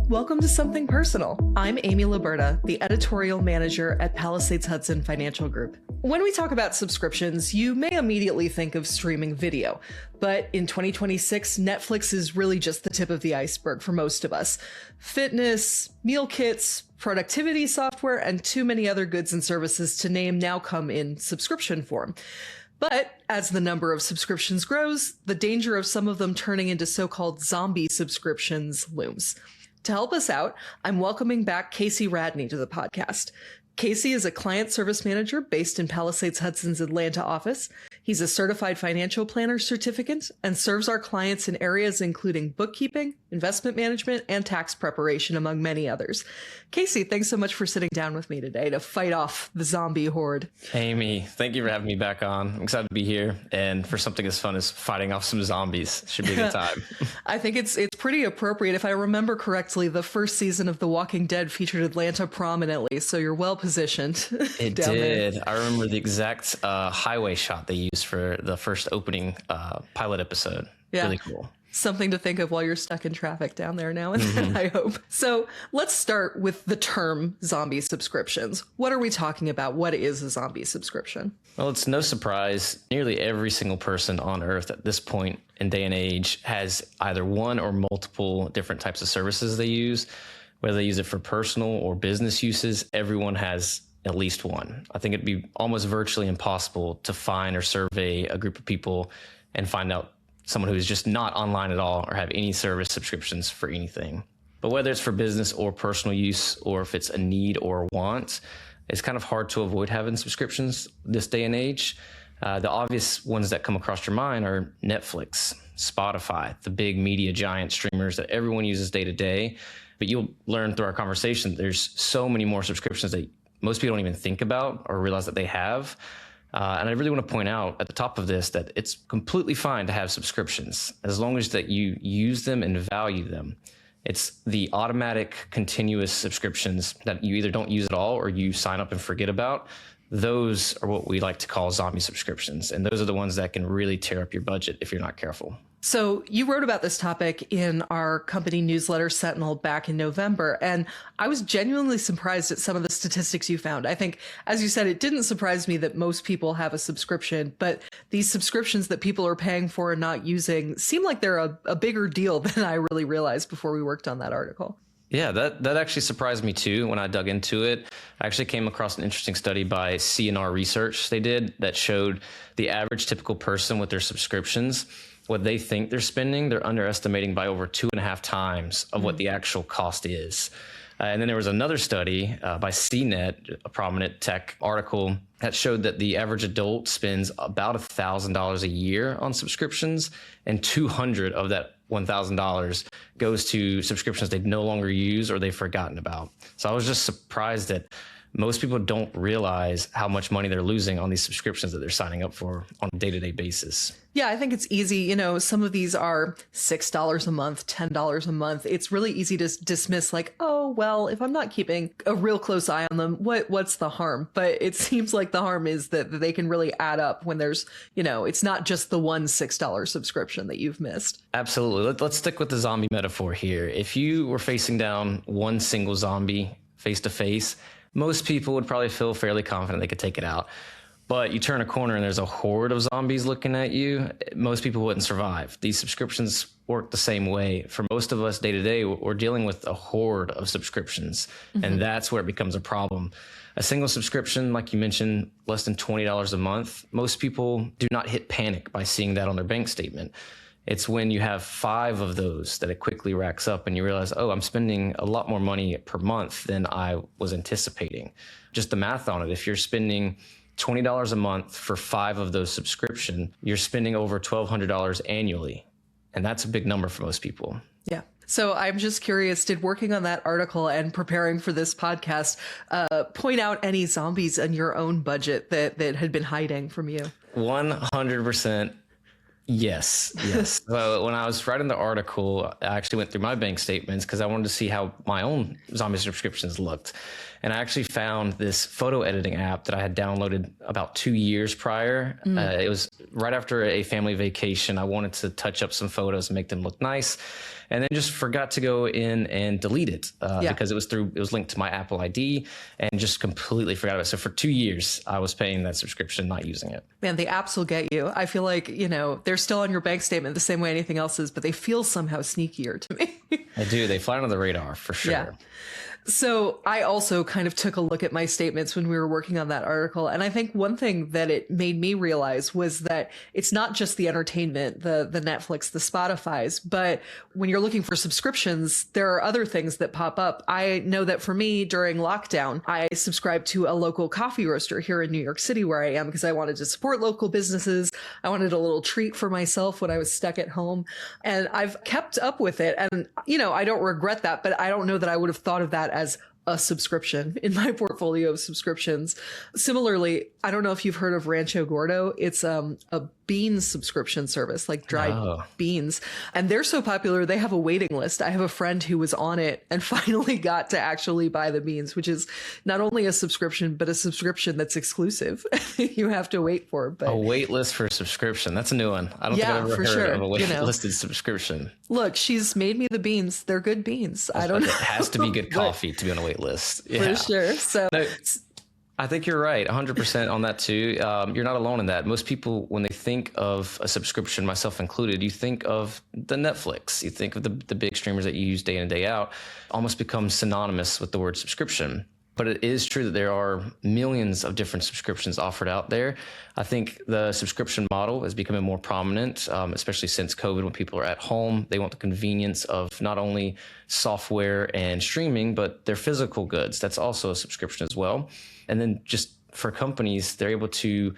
Welcome to Something Personal. I'm Amy Laburda, the editorial manager at Palisades Hudson Financial Group. When we talk about subscriptions, you may immediately think of streaming video, but in 2026, Netflix is really just the tip of the iceberg for most of us. Fitness, meal kits, productivity software, and too many other goods and services to name now come in subscription form. But as the number of subscriptions grows, the danger of some of them turning into so-called zombie subscriptions looms. To help us out, I'm welcoming back Kasey Radney to the podcast. Kasey is a client service manager based in Palisades Hudson's Atlanta office. He's a certified financial planner certificate and serves our clients in areas including bookkeeping, investment management, and tax preparation, among many others. Kasey, thanks so much for sitting down with me today to fight off the zombie horde. Amy, thank you for having me back on. I'm excited to be here and for something as fun as fighting off some zombies. Should be a good time. I think it's pretty appropriate. If I remember correctly, the first season of The Walking Dead featured Atlanta prominently, so you're well positioned. It did. There. I remember the exact highway shot they used for the first opening pilot episode. Yeah. Really cool. Something to think of while you're stuck in traffic down there now and then, I hope. So let's start with the term zombie subscriptions. What are we talking about? What is a zombie subscription? Well, it's no surprise. Nearly every single person on Earth at this point in day and age has either one or multiple different types of services they use. Whether they use it for personal or business uses, everyone has at least one. I think it'd be almost virtually impossible to find or survey a group of people and find out someone who is just not online at all or have any service subscriptions for anything. But whether it's for business or personal use, or if it's a need or a want, it's kind of hard to avoid having subscriptions this day and age. The obvious ones that come across your mind are Netflix, Spotify, the big media giant streamers that everyone uses day to day. But you'll learn through our conversation, there's so many more subscriptions that most people don't even think about or realize that they have. And I really want to point out at the top of this that it's completely fine to have subscriptions as long as that you use them and value them. It's the automatic continuous subscriptions that you either don't use at all or you sign up and forget about. Those are what we like to call zombie subscriptions. And those are the ones that can really tear up your budget if you're not careful. So you wrote about this topic in our company newsletter Sentinel back in November, and I was genuinely surprised at some of the statistics you found. I think, as you said, it didn't surprise me that most people have a subscription, but these subscriptions that people are paying for and not using seem like they're a bigger deal than I really realized before we worked on that article. Yeah, that actually surprised me too when I dug into it. I actually came across an interesting study by CNR Research they did that showed the average typical person with their subscriptions, what they think they're spending, they're underestimating by over 2.5 times of what the actual cost is. And then there was another study by CNET, a prominent tech article, that showed that the average adult spends about $1,000 a year on subscriptions, and $200 of that $1,000 goes to subscriptions they no longer use or they've forgotten about. So I was just surprised that most people don't realize how much money they're losing on these subscriptions that they're signing up for on a day-to-day basis. Yeah, I think it's easy. You know, some of these are $6 a month, $10 a month. It's really easy to dismiss like, oh, well, if I'm not keeping a real close eye on them, what's the harm? But it seems like the harm is that they can really add up when there's, you know, it's not just the one $6 subscription that you've missed. Absolutely. Let's stick with the zombie metaphor here. If you were facing down one single zombie face to face, most people would probably feel fairly confident they could take it out. But you turn a corner and there's a horde of zombies looking at you, most people wouldn't survive. These subscriptions work the same way. For most of us day to day, we're dealing with a horde of subscriptions, and that's where it becomes a problem. A single subscription, like you mentioned, less than $20 a month, most people do not hit panic by seeing that on their bank statement. It's when you have 5 of those that it quickly racks up and you realize, oh, I'm spending a lot more money per month than I was anticipating. Just the math on it, if you're spending $20 a month for 5 of those subscriptions, you're spending over $1,200 annually. And that's a big number for most people. Yeah. So I'm just curious, did working on that article and preparing for this podcast point out any zombies in your own budget that had been hiding from you? 100%. Yes, yes. So when I was writing the article, I actually went through my bank statements because I wanted to see how my own zombie subscriptions looked. And I actually found this photo editing app that I had downloaded about 2 years prior. It was right after a family vacation. I wanted to touch up some photos and make them look nice. And then just forgot to go in and delete it because it was linked to my Apple ID and just completely forgot about it. So for 2 years, I was paying that subscription, not using it. Man, the apps will get you. I feel like, they're still on your bank statement the same way anything else is, but they feel somehow sneakier to me. I do. They fly under the radar for sure. Yeah. So I also kind of took a look at my statements when we were working on that article. And I think one thing that it made me realize was that it's not just the entertainment, the Netflix, the Spotify's, but when you're looking for subscriptions, there are other things that pop up. I know that for me during lockdown, I subscribed to a local coffee roaster here in New York City where I am because I wanted to support local businesses. I wanted a little treat for myself when I was stuck at home. And I've kept up with it. And, I don't regret that, but I don't know that I would have thought of that as a subscription in my portfolio of subscriptions. Similarly, I don't know if you've heard of Rancho Gordo. It's a beans subscription service, like dried beans. And they're so popular, they have a waiting list. I have a friend who was on it and finally got to actually buy the beans, which is not only a subscription, but a subscription that's exclusive. You have to wait for. But a wait list for a subscription. That's a new one. I don't think I've ever heard of a wait listed subscription. Look, she's made me the beans. They're good beans. I don't know. It has to be good coffee to be on a wait list. Yeah. For sure. So no, I think you're right, 100% on that too. You're not alone in that. Most people, when they think of a subscription, myself included, you think of the Netflix. You think of the big streamers that you use day in and day out, almost become synonymous with the word subscription. But it is true that there are millions of different subscriptions offered out there. I think the subscription model is becoming more prominent, especially since COVID, when people are at home. They want the convenience of not only software and streaming, but their physical goods. That's also a subscription as well. And then just for companies, they're able to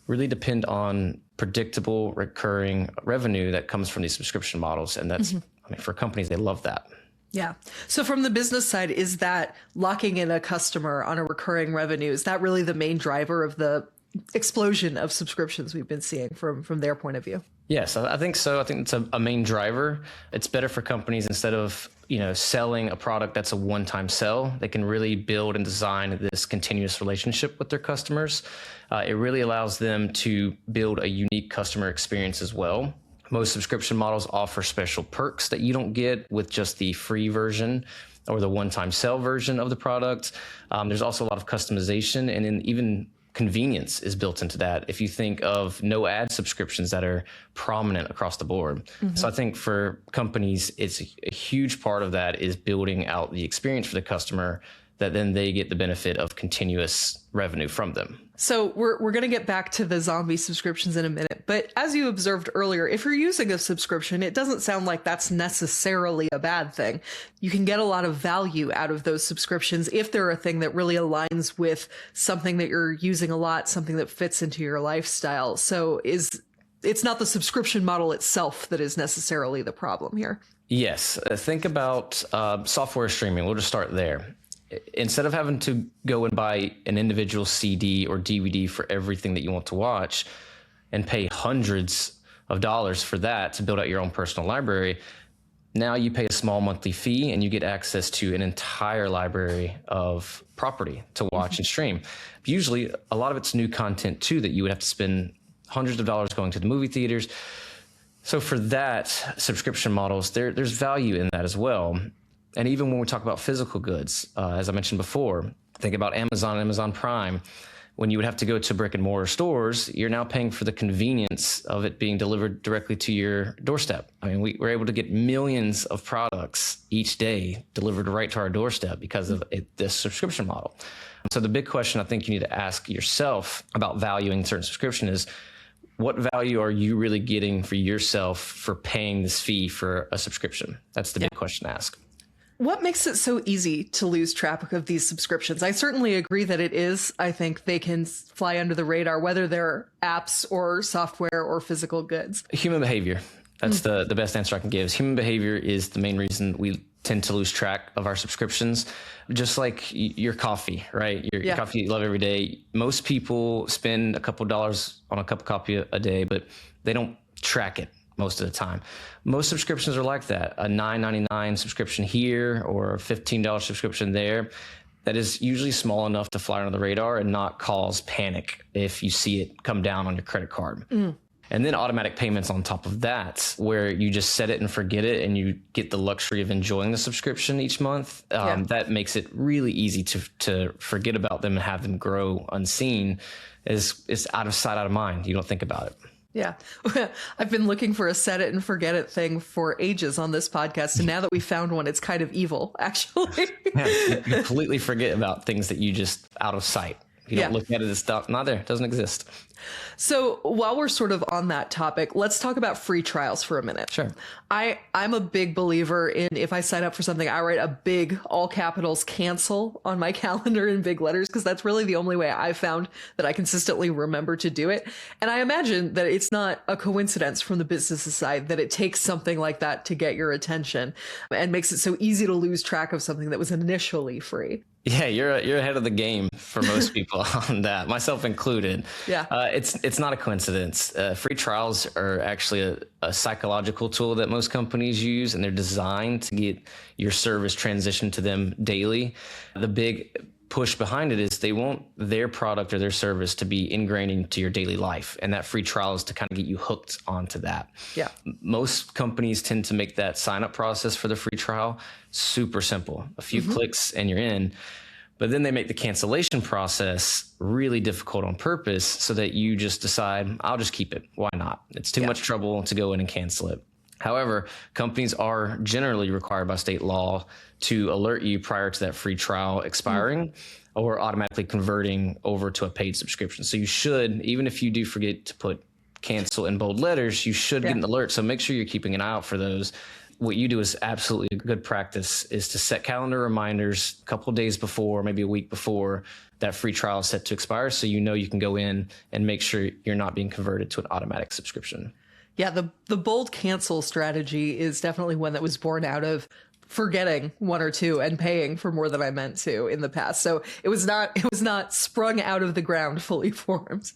really depend on predictable recurring revenue that comes from these subscription models. And that's, for companies, they love that. Yeah. So from the business side, is that locking in a customer on a recurring revenue, is that really the main driver of the explosion of subscriptions we've been seeing from their point of view? Yes, I think so. I think it's a main driver. It's better for companies instead of, selling a product that's a one-time sell. They can really build and design this continuous relationship with their customers. It really allows them to build a unique customer experience as well. Most subscription models offer special perks that you don't get with just the free version or the one-time sell version of the product. There's also a lot of customization, and then even convenience is built into that. If you think of no ad subscriptions that are prominent across the board. So I think for companies, it's a huge part of that is building out the experience for the customer that then they get the benefit of continuous revenue from them. So we're going to get back to the zombie subscriptions in a minute. But as you observed earlier, if you're using a subscription, it doesn't sound like that's necessarily a bad thing. You can get a lot of value out of those subscriptions if they're a thing that really aligns with something that you're using a lot, something that fits into your lifestyle. So it's not the subscription model itself that is necessarily the problem here. Yes. Think about software streaming. We'll just start there. Instead of having to go and buy an individual CD or DVD for everything that you want to watch and pay hundreds of dollars for that to build out your own personal library, now you pay a small monthly fee and you get access to an entire library of property to watch and stream. Usually, a lot of it's new content too that you would have to spend hundreds of dollars going to the movie theaters. So for that, subscription models, there's value in that as well. And even when we talk about physical goods, as I mentioned before, think about Amazon, Amazon Prime. When you would have to go to brick and mortar stores, you're now paying for the convenience of it being delivered directly to your doorstep. I mean, we're able to get millions of products each day delivered right to our doorstep because of this subscription model. So the big question I think you need to ask yourself about valuing certain subscription is, what value are you really getting for yourself for paying this fee for a subscription? That's the big question to ask. What makes it so easy to lose track of these subscriptions? I certainly agree that it is. I think they can fly under the radar, whether they're apps or software or physical goods. Human behavior. That's the best answer I can give. Human behavior is the main reason we tend to lose track of our subscriptions. Just like your coffee, right? Your coffee you love every day. Most people spend a couple dollars on a cup of coffee a day, but they don't track it most of the time. Most subscriptions are like that. A $9.99 subscription here or a $15 subscription there. That is usually small enough to fly under the radar and not cause panic if you see it come down on your credit card. And then automatic payments on top of that, where you just set it and forget it and you get the luxury of enjoying the subscription each month. That makes it really easy to forget about them and have them grow unseen. It's out of sight, out of mind. You don't think about it. Yeah. I've been looking for a set it and forget it thing for ages on this podcast. And now that we found one, it's kind of evil, actually. You completely forget about things that you just out of sight. If you don't look at it, it's not there. It doesn't exist. So while we're sort of on that topic, let's talk about free trials for a minute. Sure. I'm a big believer in, if I sign up for something, I write a big all capitals cancel on my calendar in big letters, because that's really the only way I've found that I consistently remember to do it. And I imagine that it's not a coincidence from the business side that it takes something like that to get your attention and makes it so easy to lose track of something that was initially free. Yeah, you're ahead of the game for most people on that, myself included. Yeah. It's not a coincidence. Free trials are actually a psychological tool that most companies use, and they're designed to get your service transitioned to them daily. The big push behind it is they want their product or their service to be ingrained into your daily life, and that free trial is to kind of get you hooked onto that. Yeah. Most companies tend to make that sign-up process for the free trial super simple. A few clicks and you're in. But then they make the cancellation process really difficult on purpose so that you just decide, I'll just keep it. Why not? It's too much trouble to go in and cancel it. However, companies are generally required by state law to alert you prior to that free trial expiring or automatically converting over to a paid subscription. So you should, even if you do forget to put cancel in bold letters, you should get an alert. So make sure you're keeping an eye out for those. What you do is absolutely a good practice is to set calendar reminders a couple of days before, maybe a week before that free trial is set to expire. So you know you can go in and make sure you're not being converted to an automatic subscription. Yeah, the bold cancel strategy is definitely one that was born out of forgetting one or two and paying for more than I meant to in the past. So it was not sprung out of the ground fully formed.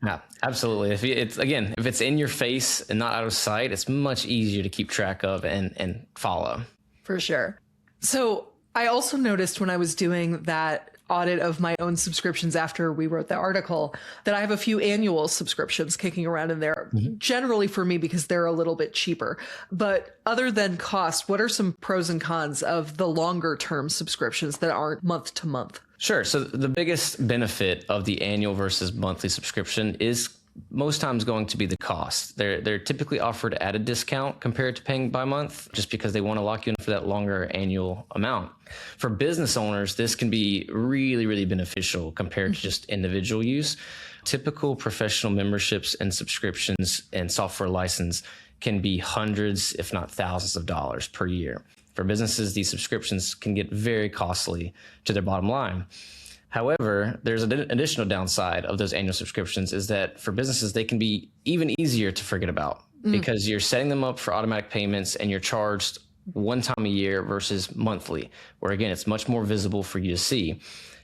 Yeah, absolutely. If it's in your face and not out of sight, it's much easier to keep track of and follow. For sure. So I also noticed when I was doing that audit of my own subscriptions after we wrote the article that I have a few annual subscriptions kicking around in there, generally for me because they're a little bit cheaper. But other than cost, what are some pros and cons of the longer term subscriptions that aren't month to month? Sure. So the biggest benefit of the annual versus monthly subscription is most times going to be the cost. They're typically offered at a discount compared to paying by month, just because they want to lock you in for that longer annual amount. For business owners, this can be really, really beneficial compared to just individual use. Typical professional memberships and subscriptions and software license can be hundreds, if not thousands of dollars per year. For businesses, these subscriptions can get very costly to their bottom line. However, there's an additional downside of those annual subscriptions is that for businesses, they can be even easier to forget about because you're setting them up for automatic payments and you're charged one time a year versus monthly, where again, it's much more visible for you to see.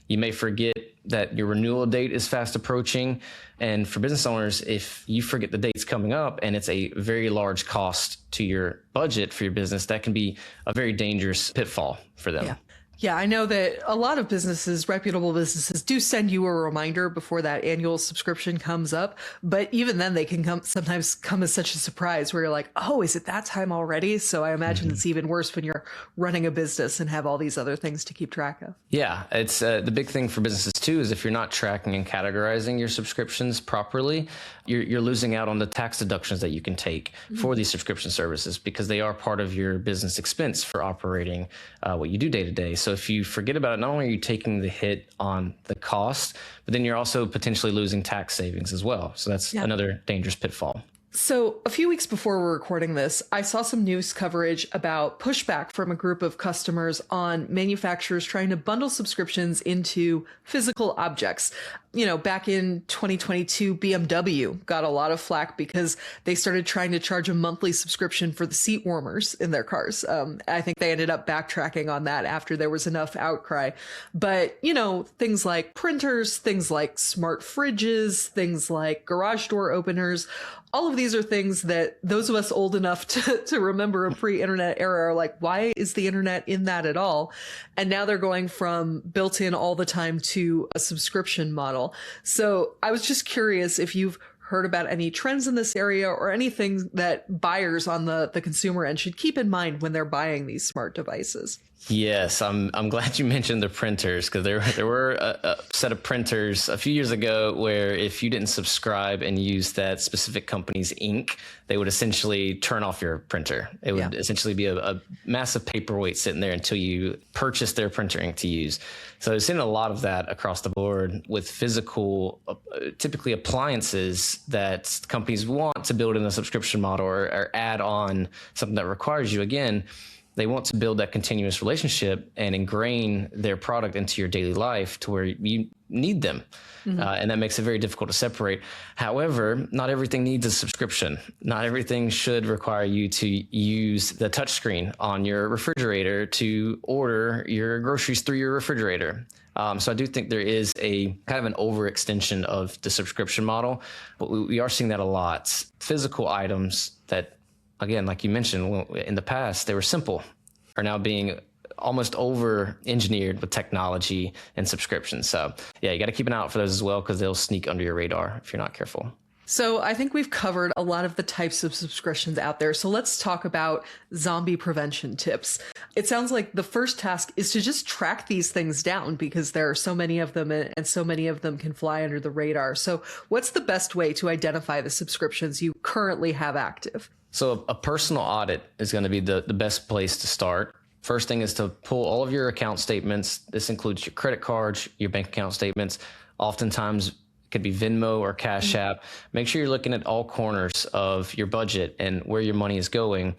You may forget that your renewal date is fast approaching. And for business owners, if you forget the dates coming up and it's a very large cost to your budget for your business, that can be a very dangerous pitfall for them. Yeah, I know that a lot of businesses, reputable businesses, do send you a reminder before that annual subscription comes up. But even then, they can sometimes come as such a surprise where you're like, oh, is it that time already? So I imagine it's even worse when you're running a business and have all these other things to keep track of. Yeah, it's the big thing for businesses too is if you're not tracking and categorizing your subscriptions properly, you're losing out on the tax deductions that you can take for these subscription services because they are part of your business expense for operating what you do day to day. So if you forget about it, not only are you taking the hit on the cost, but then you're also potentially losing tax savings as well. So that's another dangerous pitfall. So a few weeks before we're recording this, I saw some news coverage about pushback from a group of customers on manufacturers trying to bundle subscriptions into physical objects. back in 2022, BMW got a lot of flack because they started trying to charge a monthly subscription for the seat warmers in their cars. I think they ended up backtracking on that after there was enough outcry. But, things like printers, things like smart fridges, things like garage door openers, all of these are things that those of us old enough to remember a pre-internet era are like, why is the internet in that at all? And now they're going from built in all the time to a subscription model. So I was just curious if you've heard about any trends in this area or anything that buyers on the consumer end should keep in mind when they're buying these smart devices. Yes, I'm glad you mentioned the printers, because there were a set of printers a few years ago where if you didn't subscribe and use that specific company's ink, they would essentially turn off your printer. It would essentially be a massive paperweight sitting there until you purchase their printer ink to use. So I've seen a lot of that across the board with physical, typically appliances that companies want to build in a subscription model or add on something that requires you. Again, they want to build that continuous relationship and ingrain their product into your daily life to where you need them. And that makes it very difficult to separate. However, not everything needs a subscription. Not everything should require you to use the touchscreen on your refrigerator to order your groceries through your refrigerator. So I do think there is a kind of an overextension of the subscription model, but we are seeing that a lot. Physical items that, again, like you mentioned, in the past, they were simple, are now being almost over-engineered with technology and subscriptions. So yeah, you got to keep an eye out for those as well, because they'll sneak under your radar if you're not careful. So I think we've covered a lot of the types of subscriptions out there. So let's talk about zombie prevention tips. It sounds like the first task is to just track these things down, because there are so many of them and so many of them can fly under the radar. So what's the best way to identify the subscriptions you currently have active? So a personal audit is going to be the best place to start. First thing is to pull all of your account statements. This includes your credit cards, your bank account statements. Oftentimes it could be Venmo or Cash App. Make sure you're looking at all corners of your budget and where your money is going.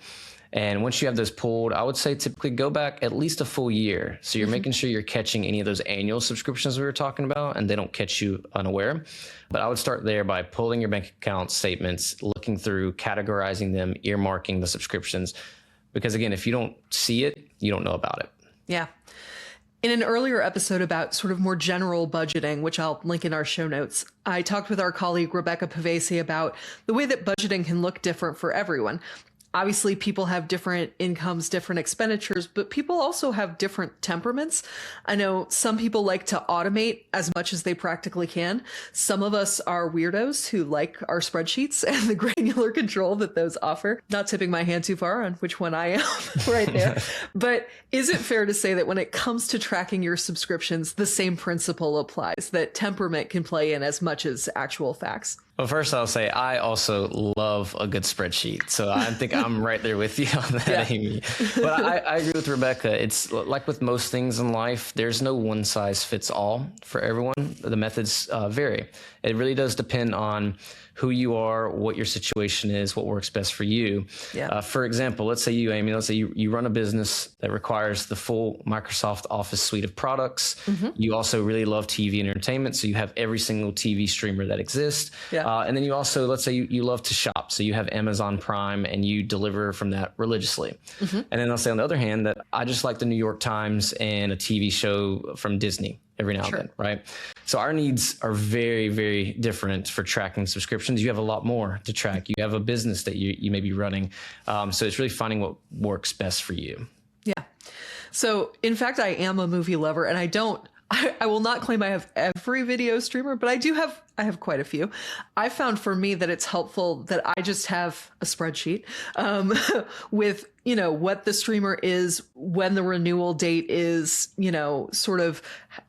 And once you have those pulled, I would say typically go back at least a full year. So you're making sure you're catching any of those annual subscriptions we were talking about, and they don't catch you unaware. But I would start there by pulling your bank account statements, looking through, categorizing them, earmarking the subscriptions. Because again, if you don't see it, you don't know about it. Yeah. In an earlier episode about sort of more general budgeting, which I'll link in our show notes, I talked with our colleague Rebecca Pavesi about the way that budgeting can look different for everyone. Obviously, people have different incomes, different expenditures, but people also have different temperaments. I know some people like to automate as much as they practically can. Some of us are weirdos who like our spreadsheets and the granular control that those offer. Not tipping my hand too far on which one I am right there. But is it fair to say that when it comes to tracking your subscriptions, the same principle applies, that temperament can play in as much as actual facts? Well, first I'll say I also love a good spreadsheet. So I think I'm right there with you on that, Amy. But I agree with Rebecca. It's like with most things in life, there's no one size fits all for everyone. The methods vary. It really does depend on who you are, what your situation is, what works best for you. Yeah. For example, let's say you, Amy, let's say you run a business that requires the full Microsoft Office suite of products. You also really love TV and entertainment, so you have every single TV streamer that exists. And then you also, let's say you love to shop, so you have Amazon Prime and you deliver from that religiously. And then I'll say on the other hand that I just like the New York Times and a TV show from Disney every now and then, right? So our needs are very, very different for tracking subscriptions. You have a lot more to track. You have a business that you may be running. So it's really finding what works best for you. Yeah. So in fact, I am a movie lover, and I will not claim I have every video streamer, but I have quite a few. I found for me that it's helpful that I just have a spreadsheet with, what the streamer is, when the renewal date is, sort of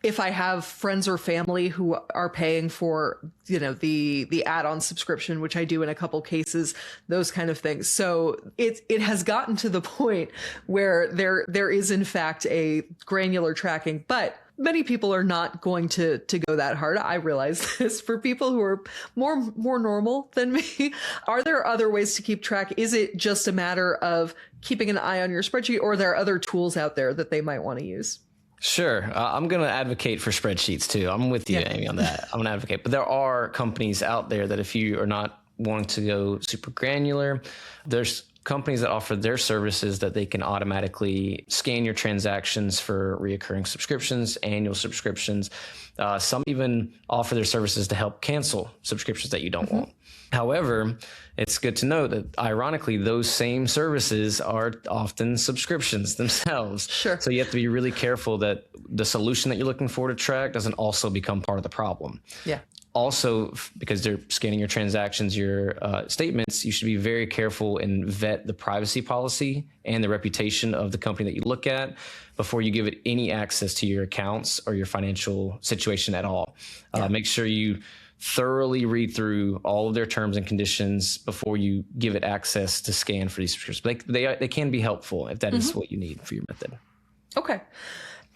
if I have friends or family who are paying for, the add-on subscription, which I do in a couple cases, those kind of things. So it has gotten to the point where there is in fact a granular tracking, but many people are not going to go that hard. I realize this. For people who are more normal than me, are there other ways to keep track? Is it just a matter of keeping an eye on your spreadsheet, or are there other tools out there that they might want to use? Sure. I'm going to advocate for spreadsheets too. I'm with you, Amy, on that. I'm going to advocate. But there are companies out there that if you are not wanting to go super granular, there's companies that offer their services that they can automatically scan your transactions for reoccurring subscriptions, annual subscriptions. Some even offer their services to help cancel subscriptions that you don't want. However, it's good to know that ironically, those same services are often subscriptions themselves. Sure. So you have to be really careful that the solution that you're looking for to track doesn't also become part of the problem. Yeah. Also, because they're scanning your transactions, your statements, you should be very careful and vet the privacy policy and the reputation of the company that you look at before you give it any access to your accounts or your financial situation at all. Make sure you thoroughly read through all of their terms and conditions before you give it access to scan for these subscriptions. They can be helpful if that is what you need for your method. Okay.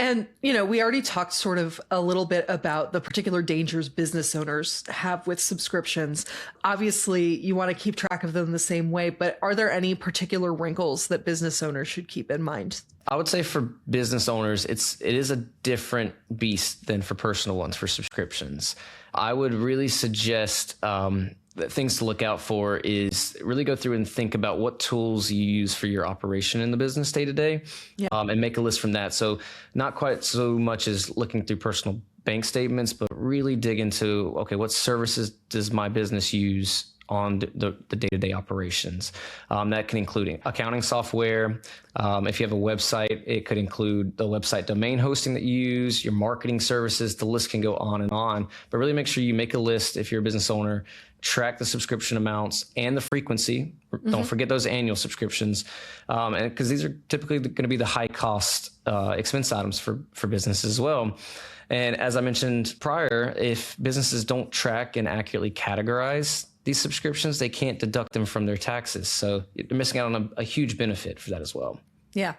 And, we already talked sort of a little bit about the particular dangers business owners have with subscriptions. Obviously, you want to keep track of them the same way, but are there any particular wrinkles that business owners should keep in mind? I would say for business owners, it is a different beast than for personal ones for subscriptions. I would really suggest that things to look out for is really go through and think about what tools you use for your operation in the business day to day, and make a list from that. So not quite so much as looking through personal bank statements, but really dig into, okay, what services does my business use on the day-to-day operations? That can include accounting software. If you have a website, it could include the website domain hosting that you use, your marketing services. The list can go on and on, but really make sure you make a list if you're a business owner, track the subscription amounts and the frequency. Don't forget those annual subscriptions, and because these are typically going to be the high cost expense items for businesses as well. And as I mentioned prior, if businesses don't track and accurately categorize these subscriptions, they can't deduct them from their taxes. So you're missing out on a huge benefit for that as well. Yeah.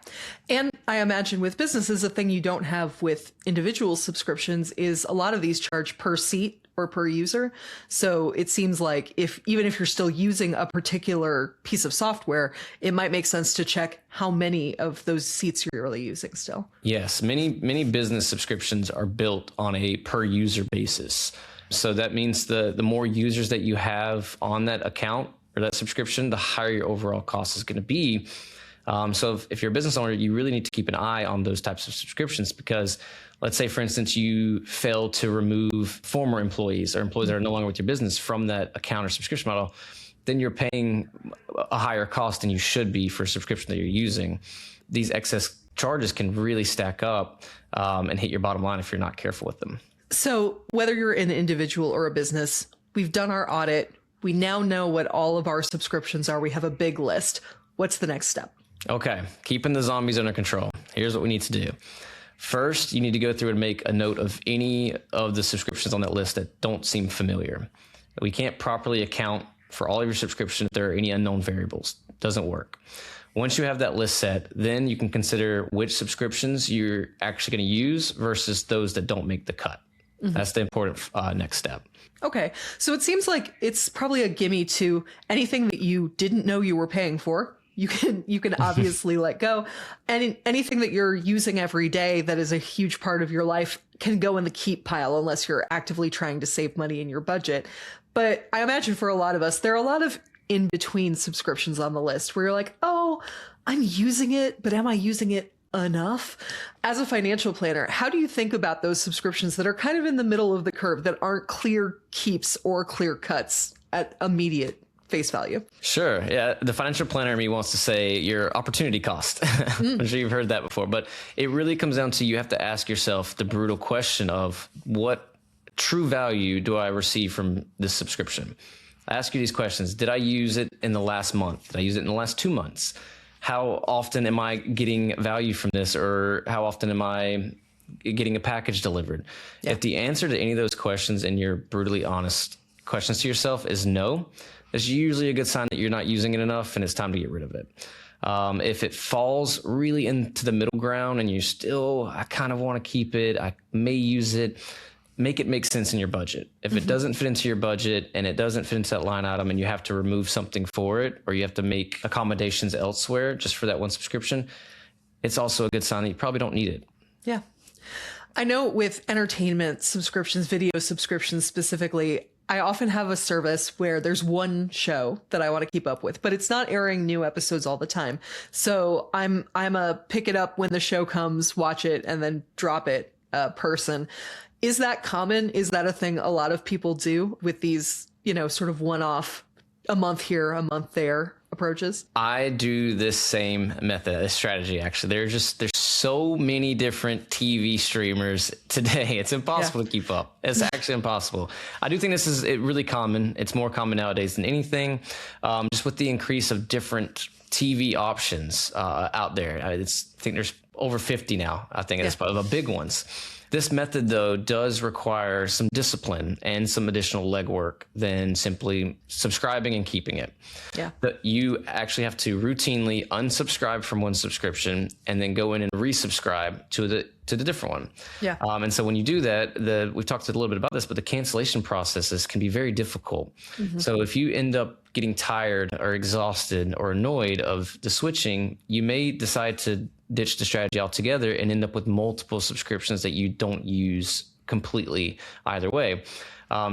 And I imagine with businesses, a thing you don't have with individual subscriptions is a lot of these charge per seat or per user. So it seems like even if you're still using a particular piece of software, it might make sense to check how many of those seats you're really using still. Yes. Many business subscriptions are built on a per user basis. So that means the more users that you have on that account or that subscription, the higher your overall cost is going to be. So if you're a business owner, you really need to keep an eye on those types of subscriptions, because let's say, for instance, you fail to remove former employees or employees that are no longer with your business from that account or subscription model, then you're paying a higher cost than you should be for a subscription that you're using. These excess charges can really stack up and hit your bottom line if you're not careful with them. So whether you're an individual or a business, we've done our audit. We now know what all of our subscriptions are. We have a big list. What's the next step? Okay, keeping the zombies under control. Here's what we need to do. First, you need to go through and make a note of any of the subscriptions on that list that don't seem familiar. We can't properly account for all of your subscriptions if there are any unknown variables. Doesn't work. Once you have that list set, then you can consider which subscriptions you're actually going to use versus those that don't make the cut. That's the important next step. Okay. So it seems like it's probably a gimme to anything that you didn't know you were paying for. You can obviously let go. And anything that you're using every day that is a huge part of your life can go in the keep pile unless you're actively trying to save money in your budget. But I imagine for a lot of us, there are a lot of in-between subscriptions on the list where you're like, oh, I'm using it, but am I using it enough? As a financial planner, how do you think about those subscriptions that are kind of in the middle of the curve, that aren't clear keeps or clear cuts at immediate face value? Sure. Yeah. The financial planner in me wants to say your opportunity cost. I'm sure you've heard that before, but it really comes down to, you have to ask yourself the brutal question of, what true value do I receive from this subscription? I ask you these questions. Did I use it in the last month? Did I use it in the last 2 months? How often am I getting value from this? Or how often am I getting a package delivered? Yeah. If the answer to any of those questions, and your brutally honest questions to yourself, is no, it's usually a good sign that you're not using it enough and it's time to get rid of it. If it falls really into the middle ground and I kind of want to keep it, I may use it, make it make sense in your budget. If it doesn't fit into your budget and it doesn't fit into that line item and you have to remove something for it, or you have to make accommodations elsewhere just for that one subscription, it's also a good sign that you probably don't need it. Yeah. I know with entertainment subscriptions, video subscriptions specifically, I often have a service where there's one show that I want to keep up with, but it's not airing new episodes all the time. So I'm a pick it up when the show comes, watch it, and then drop it person. Is that common? Is that a thing a lot of people do with these, sort of one-off, a month here, a month there approaches? I do this same method, this strategy, actually. There's so many different TV streamers today. It's impossible to keep up. It's actually impossible. I do think this is really common. It's more common nowadays than anything, just with the increase of different TV options out there. I think there's over 50 now, I think, that's the big ones. This method, though, does require some discipline and some additional legwork than simply subscribing and keeping it. Yeah. But you actually have to routinely unsubscribe from one subscription and then go in and resubscribe to the different one. Yeah. And so when you do that, we've talked a little bit about this, but the cancellation processes can be very difficult. Mm-hmm. So if you end up getting tired or exhausted or annoyed of the switching, you may decide to ditch the strategy altogether and end up with multiple subscriptions that you don't use completely either way.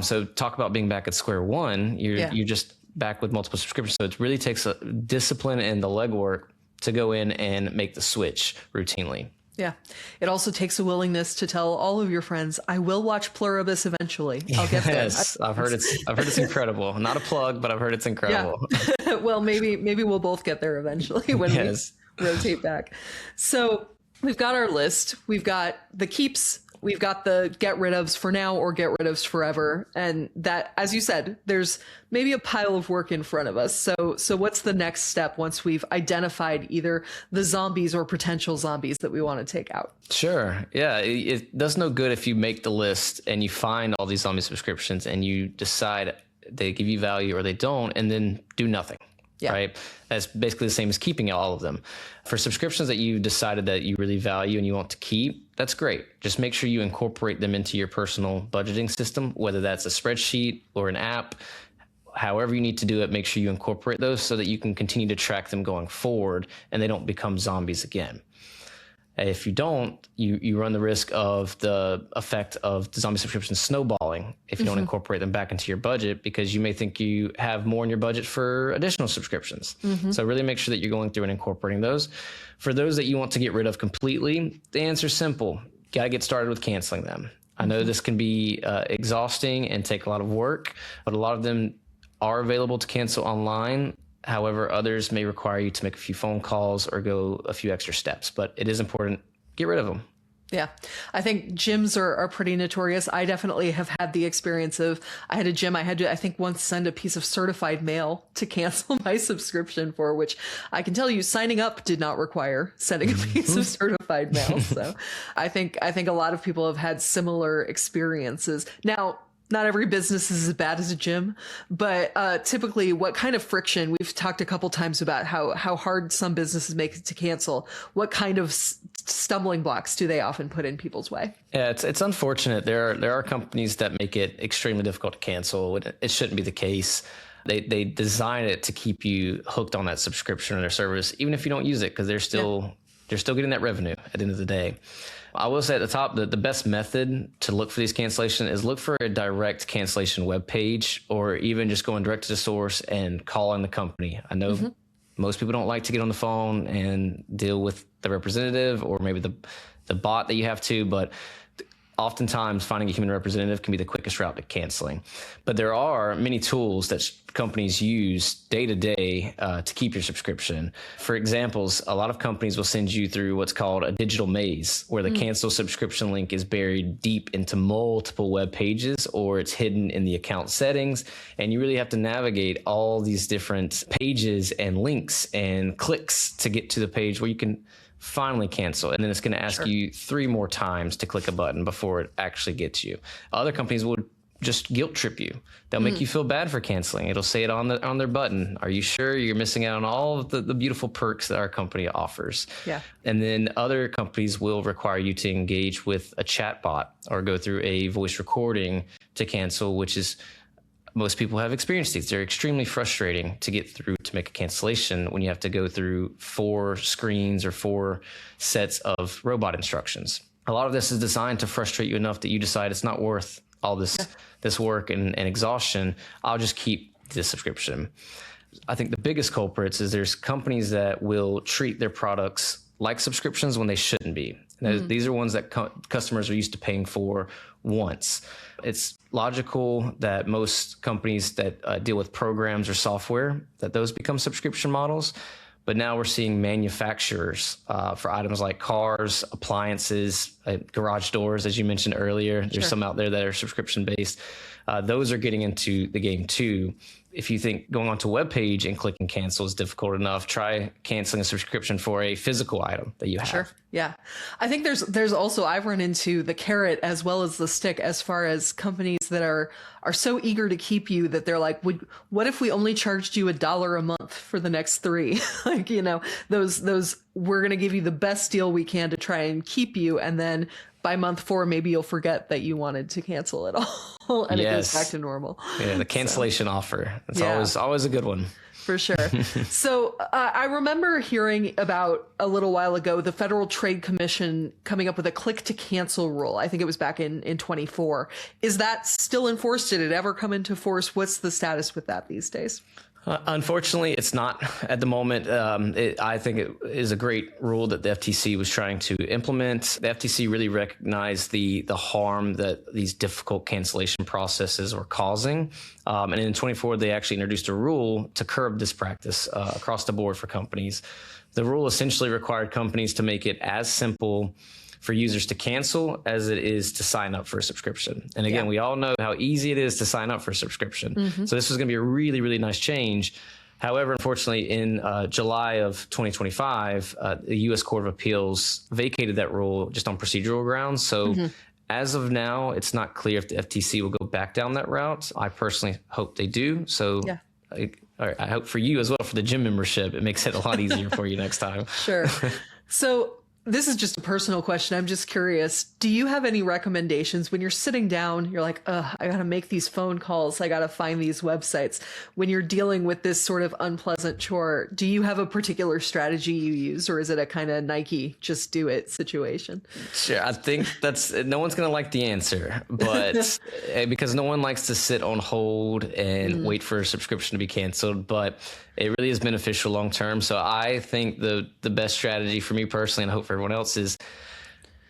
So talk about being back at square one. You're just back with multiple subscriptions. So it really takes a discipline and the legwork to go in and make the switch routinely. Yeah. It also takes a willingness to tell all of your friends, I will watch Pluribus eventually. I'll get there. Yes, I've heard it's incredible. Not a plug, but I've heard it's incredible. Yeah. Well, maybe we'll both get there eventually when we rotate back. So we've got our list. We've got the keeps. We've got the get rid ofs for now or get rid ofs forever. And that, as you said, there's maybe a pile of work in front of us. So what's the next step once we've identified either the zombies or potential zombies that we want to take out? Sure. Yeah. It does no good if you make the list and you find all these zombie subscriptions and you decide they give you value or they don't, and then do nothing. Yeah. Right. That's basically the same as keeping all of them. For subscriptions that you decided that you really value and you want to keep, that's great. Just make sure you incorporate them into your personal budgeting system, whether that's a spreadsheet or an app. However you need to do it, make sure you incorporate those so that you can continue to track them going forward and they don't become zombies again. If you don't, you run the risk of the effect of the zombie subscriptions snowballing if you don't incorporate them back into your budget, because you may think you have more in your budget for additional subscriptions. So really make sure that you're going through and incorporating those. For those that you want to get rid of completely, the answer is simple. Got to get started with canceling them. I know this can be exhausting and take a lot of work, but a lot of them are available to cancel online. However, others may require you to make a few phone calls or go a few extra steps, but it is important. Get rid of them. Yeah, I think gyms are pretty notorious. I definitely have had the experience of, I had a gym I had to, I think, once send a piece of certified mail to cancel my subscription for, which I can tell you signing up did not require sending a piece of certified mail. So I think a lot of people have had similar experiences. Now, not every business is as bad as a gym, but typically what kind of friction, we've talked a couple times about how hard some businesses make it to cancel. What kind of stumbling blocks do they often put in people's way? Yeah, it's unfortunate. There are companies that make it extremely difficult to cancel. It shouldn't be the case. They design it to keep you hooked on that subscription or their service, even if you don't use it, because they're still getting that revenue at the end of the day. I will say at the top that the best method to look for these cancellations is look for a direct cancellation web page, or even just going direct to the source and calling the company. I know most people don't like to get on the phone and deal with the representative or maybe the bot that you have to, but oftentimes finding a human representative can be the quickest route to canceling. But there are many tools that companies use day to day to keep your subscription. For examples, a lot of companies will send you through what's called a digital maze, where the cancel subscription link is buried deep into multiple web pages, or it's hidden in the account settings. And you really have to navigate all these different pages and links and clicks to get to the page where you can finally cancel. And then it's going to ask you 3 more times to click a button before it actually gets you. Other companies will just guilt trip you. They'll make you feel bad for canceling. It'll say it on their button. Are you sure? You're missing out on all of the beautiful perks that our company offers. Yeah. And then other companies will require you to engage with a chat bot or go through a voice recording to cancel, which is, most people have experienced these. They're extremely frustrating to get through to make a cancellation when you have to go through 4 screens or 4 sets of robot instructions. a lot of this is designed to frustrate you enough that you decide it's not worth all this work and exhaustion. I'll just keep the subscription. I think the biggest culprits is there's companies that will treat their products like subscriptions when they shouldn't be. These are ones that customers are used to paying for once. It's logical that most companies that deal with programs or software, that those become subscription models. But now we're seeing manufacturers for items like cars, appliances, garage doors, as you mentioned earlier. There's some out there that are subscription based. Those are getting into the game too. If you think going onto a web page and clicking cancel is difficult enough, try canceling a subscription for a physical item that you have. Sure. Yeah. I think there's also, I've run into the carrot as well as the stick as far as companies that are so eager to keep you that they're like, what if we only charged you $1 a month for the next 3? Like, those we're going to give you the best deal we can to try and keep you. And then by month 4, maybe you'll forget that you wanted to cancel it all and it goes back to normal. Yeah, the cancellation offer. It's always a good one. For sure. So I remember hearing about a little while ago, the Federal Trade Commission coming up with a click to cancel rule. I think it was back in 24. Is that still enforced? Did it ever come into force? What's the status with that these days? Unfortunately, it's not at the moment. I think it is a great rule that the FTC was trying to implement. The FTC really recognized the harm that these difficult cancellation processes were causing. And in 24, they actually introduced a rule to curb this practice across the board for companies. The rule essentially required companies to make it as simple for users to cancel as it is to sign up for a subscription. And again, we all know how easy it is to sign up for a subscription. So this is going to be a really, really nice change. However, unfortunately, in July of 2025, the U.S. Court of Appeals vacated that rule just on procedural grounds. So as of now, it's not clear if the FTC will go back down that route. I personally hope they do. So I hope for you as well, for the gym membership, it makes it a lot easier for you next time. Sure. So this is just a personal question. I'm just curious. Do you have any recommendations when you're sitting down, you're like, I got to make these phone calls. I got to find these websites. When you're dealing with this sort of unpleasant chore, do you have a particular strategy you use, or is it a kind of Nike, just do it situation? Sure. I think no one's going to like the answer, but because no one likes to sit on hold and wait for a subscription to be canceled, but it really is beneficial long term. So I think the best strategy for me personally, and I hope for everyone else, is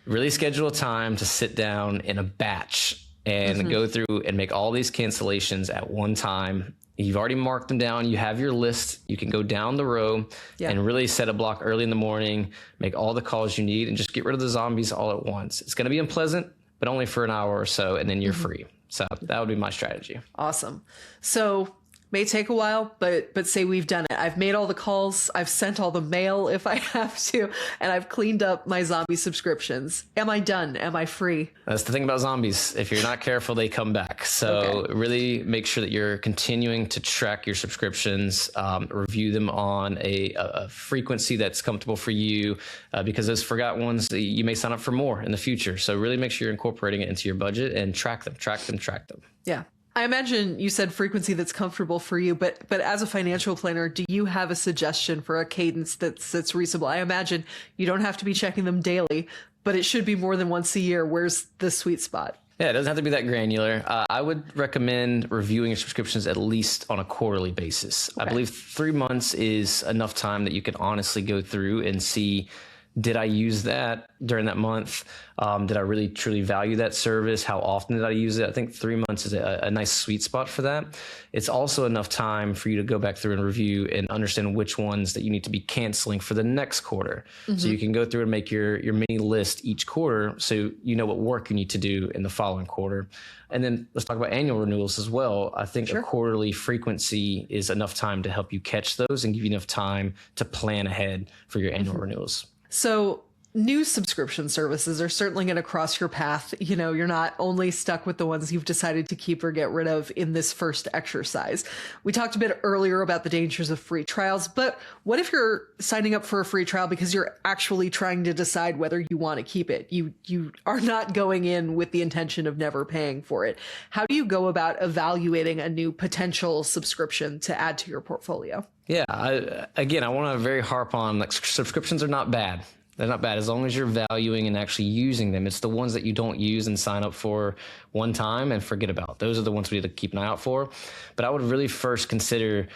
really schedule a time to sit down in a batch and go through and make all these cancellations at one time. You've already marked them down. You have your list. You can go down the row and really set a block early in the morning, make all the calls you need, and just get rid of the zombies all at once. It's going to be unpleasant, but only for an hour or so, and then you're free. So that would be my strategy. Awesome. So may take a while, but say we've done it. I've made all the calls. I've sent all the mail if I have to, and I've cleaned up my zombie subscriptions. Am I done? Am I free? That's the thing about zombies. If you're not careful, they come back. So really make sure that you're continuing to track your subscriptions, review them on a frequency that's comfortable for you, because those forgot ones, you may sign up for more in the future. So really make sure you're incorporating it into your budget and track them. Yeah. I imagine you said frequency that's comfortable for you, but as a financial planner, do you have a suggestion for a cadence that's reasonable? I imagine you don't have to be checking them daily, but it should be more than once a year. Where's the sweet spot? Yeah, it doesn't have to be that granular. I would recommend reviewing your subscriptions at least on a quarterly basis. I believe 3 months is enough time that you can honestly go through and see, did I use that during that month? Did I really truly value that service? How often did I use it? I think 3 months is a nice sweet spot for that. It's also enough time for you to go back through and review and understand which ones that you need to be canceling for the next quarter. So you can go through and make your mini list each quarter so you know what work you need to do in the following quarter. And then let's talk about annual renewals as well. I think a quarterly frequency is enough time to help you catch those and give you enough time to plan ahead for your annual renewals. So new subscription services are certainly going to cross your path. You're not only stuck with the ones you've decided to keep or get rid of in this first exercise. We talked a bit earlier about the dangers of free trials, but what if you're signing up for a free trial because you're actually trying to decide whether you want to keep it? You are not going in with the intention of never paying for it. How do you go about evaluating a new potential subscription to add to your portfolio? Yeah, I want to very harp on, like, subscriptions are not bad. They're not bad as long as you're valuing and actually using them. It's the ones that you don't use and sign up for one time and forget about. Those are the ones we need to keep an eye out for. But I would really first consider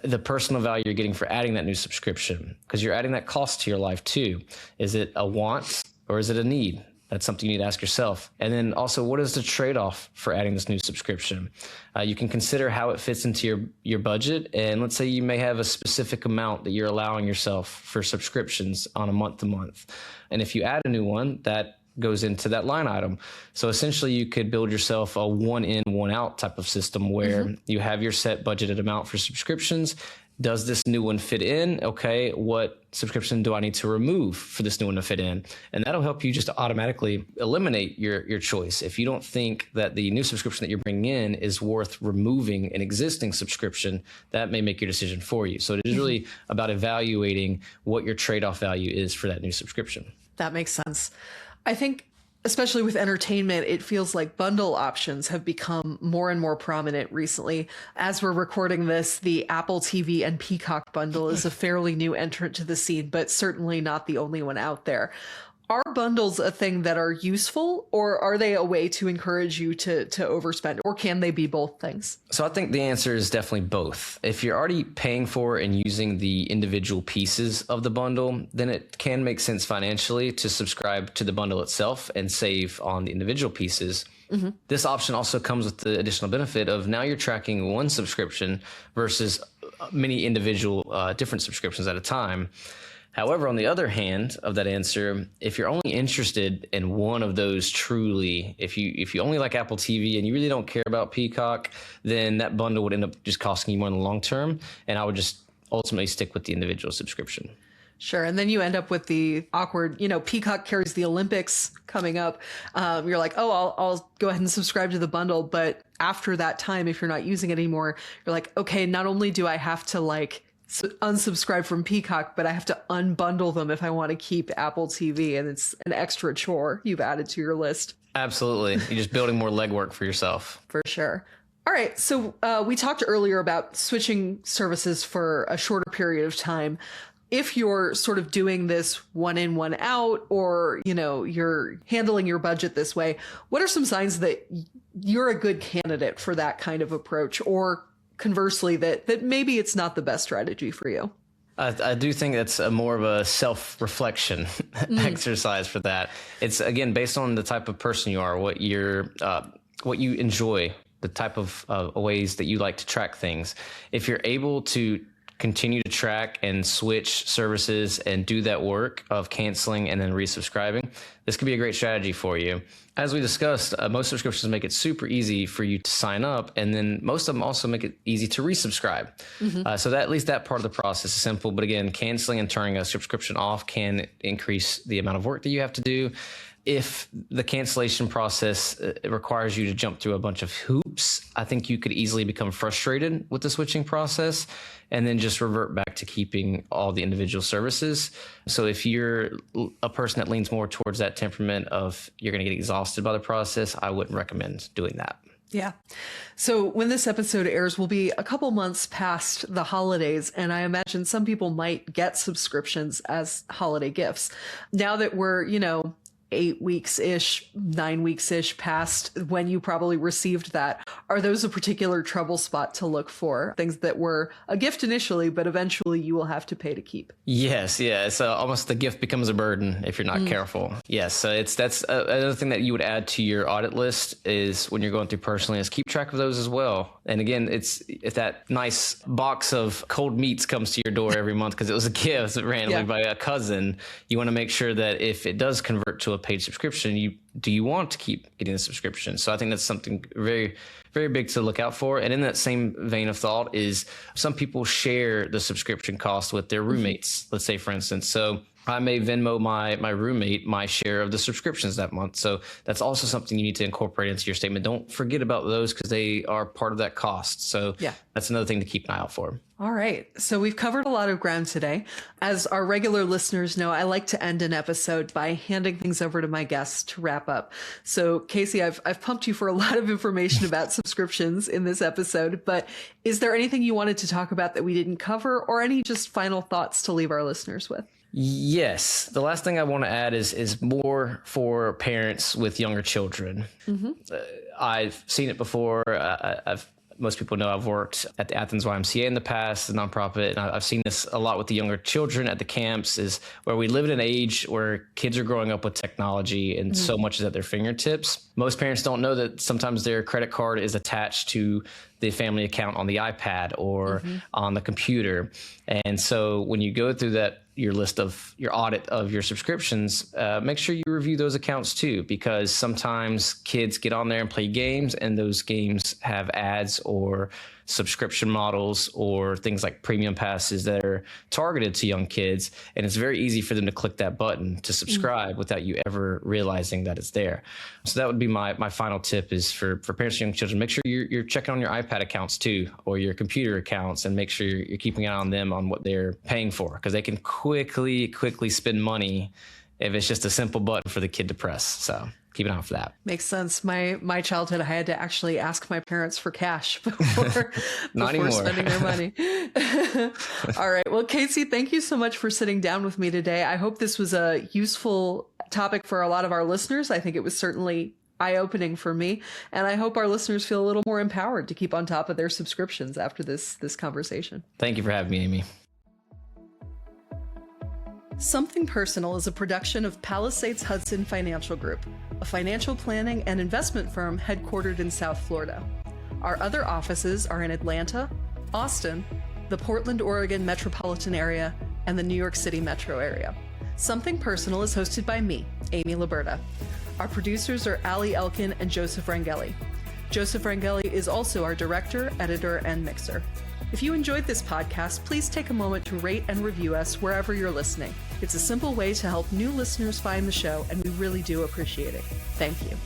the personal value you're getting for adding that new subscription, because you're adding that cost to your life too. Is it a want or is it a need? That's something you need to ask yourself. And then also, what is the trade-off for adding this new subscription? You can consider how it fits into your budget. And let's say you may have a specific amount that you're allowing yourself for subscriptions on a month to month. And if you add a new one, that goes into that line item. So essentially you could build yourself a one in, one out type of system where you have your set budgeted amount for subscriptions. Does this new one fit in? Okay, what subscription do I need to remove for this new one to fit in? And that'll help you just automatically eliminate your choice. If you don't think that the new subscription that you're bringing in is worth removing an existing subscription, that may make your decision for you. So it is really about evaluating what your trade-off value is for that new subscription. That makes sense. I think, especially with entertainment, it feels like bundle options have become more and more prominent recently. As we're recording this, the Apple TV and Peacock bundle is a fairly new entrant to the scene, but certainly not the only one out there. Are bundles a thing that are useful, or are they a way to encourage you to overspend, or can they be both things? So I think the answer is definitely both. If you're already paying for and using the individual pieces of the bundle, then it can make sense financially to subscribe to the bundle itself and save on the individual pieces. This option also comes with the additional benefit of now you're tracking one subscription versus many individual different subscriptions at a time. However, on the other hand of that answer, if you're only interested in one of those truly, if you only like Apple TV and you really don't care about Peacock, then that bundle would end up just costing you more in the long term. And I would just ultimately stick with the individual subscription. Sure. And then you end up with the awkward, Peacock carries the Olympics coming up. You're like, oh, I'll go ahead and subscribe to the bundle. But after that time, if you're not using it anymore, you're like, okay, not only do I have to unsubscribe from Peacock, but I have to unbundle them if I want to keep Apple TV, and it's an extra chore you've added to your list. Absolutely. You're just building more legwork for yourself. For sure. All right. So we talked earlier about switching services for a shorter period of time. If you're sort of doing this one in, one out, or, you're handling your budget this way, what are some signs that you're a good candidate for that kind of approach, or conversely, that maybe it's not the best strategy for you? I do think that's more of a self-reflection exercise for that. It's, again, based on the type of person you are, what you enjoy, the type of ways that you like to track things. If you're able to continue to track and switch services and do that work of canceling and then resubscribing, this could be a great strategy for you. As we discussed, most subscriptions make it super easy for you to sign up, and then most of them also make it easy to resubscribe. So that, at least that part of the process is simple. But again, canceling and turning a subscription off can increase the amount of work that you have to do. If the cancellation process requires you to jump through a bunch of hoops, I think you could easily become frustrated with the switching process and then just revert back to keeping all the individual services. So if you're a person that leans more towards that temperament of you're going to get exhausted by the process, I wouldn't recommend doing that. Yeah. So when this episode airs, we'll be a couple months past the holidays, and I imagine some people might get subscriptions as holiday gifts. Now that we're, 8 weeks-ish, 9 weeks-ish past when you probably received that, are those a particular trouble spot to look for? Things that were a gift initially, but eventually you will have to pay to keep. Yes, yeah. So almost the gift becomes a burden if you're not careful. Yes, so that's another thing that you would add to your audit list is when you're going through personally is keep track of those as well. And again, if that nice box of cold meats comes to your door every month because it was a gift randomly by a cousin, you want to make sure that if it does convert to a paid subscription, do you want to keep getting the subscription? So I think that's something very, very big to look out for. And in that same vein of thought is some people share the subscription cost with their roommates, let's say, for instance. So I may Venmo my roommate my share of the subscriptions that month. So that's also something you need to incorporate into your statement. Don't forget about those because they are part of that cost. So that's another thing to keep an eye out for. All right. So we've covered a lot of ground today. As our regular listeners know, I like to end an episode by handing things over to my guests to wrap up. So Kasey, I've pumped you for a lot of information about subscriptions in this episode, but is there anything you wanted to talk about that we didn't cover, or any just final thoughts to leave our listeners with? Yes. The last thing I want to add is more for parents with younger children. I've seen it before. Most people know I've worked at the Athens YMCA in the past, a nonprofit, and I've seen this a lot with the younger children at the camps, is where we live in an age where kids are growing up with technology and so much is at their fingertips. Most parents don't know that sometimes their credit card is attached to the family account on the iPad or on the computer. And so when you go through your list of your audit of your subscriptions, make sure you review those accounts too, because sometimes kids get on there and play games, and those games have ads or subscription models or things like premium passes that are targeted to young kids. And it's very easy for them to click that button to subscribe without you ever realizing that it's there. So that would be my final tip, is for parents of young children, make sure you're checking on your iPad accounts too, or your computer accounts, and make sure you're keeping an eye on them on what they're paying for, because they can quickly spend money if it's just a simple button for the kid to press. So keep an eye out for that. Makes sense. My childhood, I had to actually ask my parents for cash before spending their money. All right. Well, Kasey, thank you so much for sitting down with me today. I hope this was a useful topic for a lot of our listeners. I think it was certainly eye-opening for me, and I hope our listeners feel a little more empowered to keep on top of their subscriptions after this conversation. Thank you for having me, Amy. Something Personal is a production of Palisades Hudson Financial Group, a financial planning and investment firm headquartered in South Florida. Our other offices are in Atlanta, Austin, the Portland, Oregon metropolitan area, and the New York City metro area. Something Personal is hosted by me, Amy Laburda. Our producers are Ali Elkin and Joseph Rangeli. Joseph Rangeli is also our director, editor, and mixer. If you enjoyed this podcast, please take a moment to rate and review us wherever you're listening. It's a simple way to help new listeners find the show, and we really do appreciate it. Thank you.